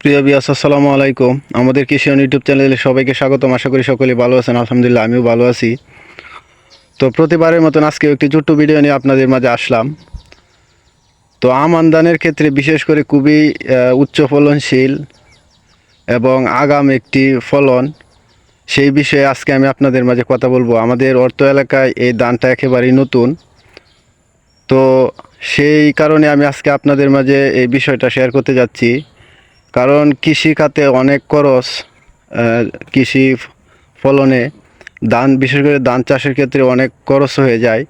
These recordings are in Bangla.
প্রিয় ভিউয়ার্স, আসসালামু আলাইকুম। আমাদের কৃষি ইউটিউব চ্যানেলে সবাইকে স্বাগতম। আশা করি সকলেই ভালো আছেন। আলহামদুলিল্লাহ, আমিও ভালো আছি। তো প্রতিবারের মতন আজকেও একটি ছোট্ট ভিডিও নিয়ে আপনাদের মাঝে আসলাম। তো আম আমদানির ক্ষেত্রে বিশেষ করে খুবই উচ্চ ফলনশীল এবং আগাম একটি ফলন, সেই বিষয়ে আজকে আমি আপনাদের মাঝে কথা বলবো। আমাদের অর্থ এলাকায় এই ধানটা একেবারেই নতুন, তো সেই কারণে আমি আজকে আপনাদের মাঝে এই বিষয়টা শেয়ার করতে যাচ্ছি। কারণ কৃষি খাতে অনেক খরচ, কৃষি ফলনে ধান, বিশেষ করে ধান চাষের ক্ষেত্রে অনেক খরচ হয়ে যায়।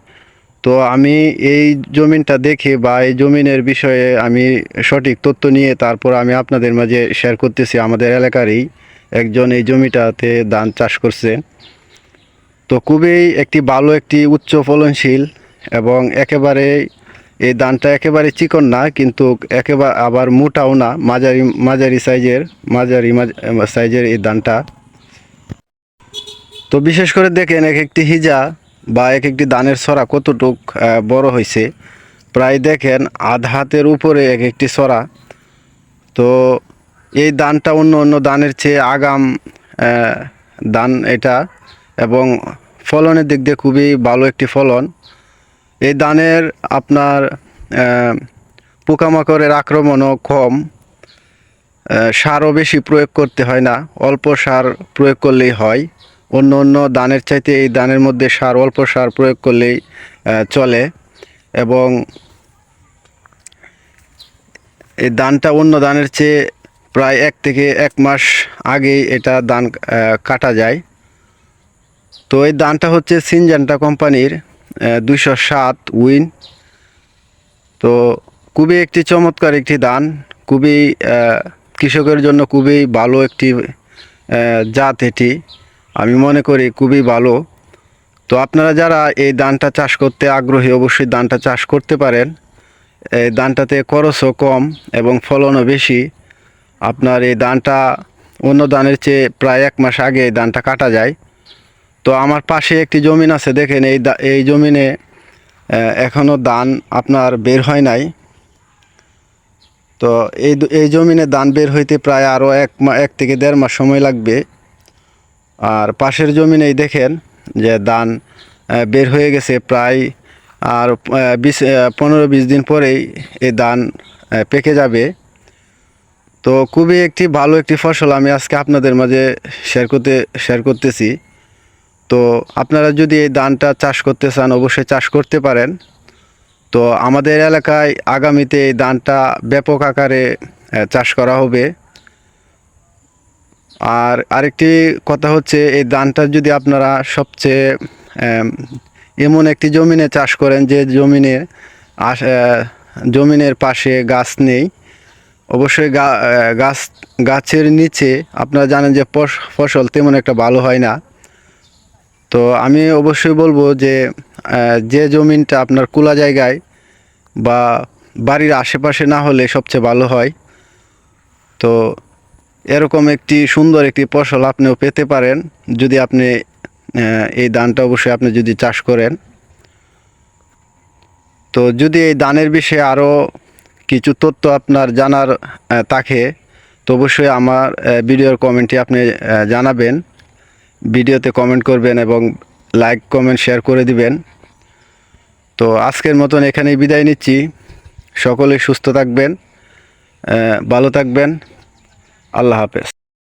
তো আমি এই জমিনটা দেখে বা এই জমিনের বিষয়ে আমি সঠিক তথ্য নিয়ে তারপর আমি আপনাদের মাঝে শেয়ার করতেছি। আমাদের এলাকারই একজন এই জমিটাতে ধান চাষ করছেন। তো খুবই একটি ভালো, একটি উচ্চ ফলনশীল এবং একেবারে এই ধানটা একেবারে চিকন না, কিন্তু একেবারে আবার মোটাও না, মাঝারি মাঝারি সাইজের এই ধানটা। তো বিশেষ করে দেখেন এক একটি হিজা বা এক একটি ধানের ছড়া কতটুক বড় হয়েছে। প্রায় দেখেন আধা হাতের উপরে এক একটি ছড়া। তো এই ধানটা অন্য অন্য ধানের চেয়ে আগাম ধান এটা, এবং ফলনের দিক দিয়ে খুবই ভালো একটি ফলন। এই ধানের আপনার পোকামাকড়ের আক্রমণও কম, সারও বেশি প্রয়োগ করতে হয় না, অল্প সার প্রয়োগ করলেই হয়। অন্য অন্য ধানের চাইতে এই ধানের মধ্যে অল্প সার প্রয়োগ করলেই চলে। এবং এই ধানটা অন্য ধানের চেয়ে প্রায় 1 থেকে 1 মাস আগেই এটা ধান কাটা যায়। তো এই ধানটা হচ্ছে সিনজেন্টা কোম্পানির 207 উইন। তো খুবই একটি চমৎকার একটি ধান, খুবই কৃষকের জন্য খুবই ভালো একটি জাত। এটি আমি মনে করি খুবই ভালো। তো আপনারা যারা এই ধানটা চাষ করতে আগ্রহী, অবশ্যই ধানটা চাষ করতে পারেন। এই ধানটাতে খরচও কম এবং ফলনও বেশি। আপনার এই ধানটা অন্য ধানের চেয়ে প্রায় 1 মাস আগে এই ধানটা কাটা যায়। তো আমার পাশে একটি জমিন আছে, দেখেন এই জমিনে এখনও ধান আপনার বের হয় নাই। তো এই জমিনে ধান বের হইতে প্রায় আরও 1 থেকে 1.5 মাস সময় লাগবে। আর পাশের জমিনেই দেখেন যে ধান বের হয়ে গেছে প্রায়, আর 15-20 দিন পরেই এই ধান পেকে যাবে। তো খুবই একটি ভালো একটি ফসল আমি আজকে আপনাদের মাঝে শেয়ার করতেছি। তো আপনারা যদি এই ধানটা চাষ করতে চান, অবশ্যই চাষ করতে পারেন। তো আমাদের এলাকায় আগামীতে এই ধানটা ব্যাপক আকারে চাষ করা হবে। আর আরেকটি কথা হচ্ছে, এই ধানটা যদি আপনারা সবচেয়ে এমন একটি জমিনে চাষ করেন যে জমিনের পাশে গাছ নেই, অবশ্যই গাছের নিচে আপনারা জানেন যে ফসল তেমন একটা ভালো হয় না। তো আমি অবশ্যই বলবো যে যে জমিনটা আপনার খোলা জায়গায় বা বাড়ির আশেপাশে না হলে সবচেয়ে ভালো হয়। তো এরকম একটি সুন্দর একটি ফসল আপনিও পেতে পারেন যদি আপনি এই ধানটা অবশ্যই আপনি যদি চাষ করেন। তো যদি এই ধানের বিষয়ে আরও কিছু তথ্য আপনার জানার থাকে, তো অবশ্যই আমার ভিডিওর কমেন্টে আপনি জানাবেন। ভিডিওতে কমেন্ট করবেন এবং লাইক কমেন্ট শেয়ার করে দিবেন। তো আজকের মতন এখানেই বিদায় নিচ্ছি। সকলেই সুস্থ থাকবেন, ভালো থাকবেন। আল্লাহ হাফেজ।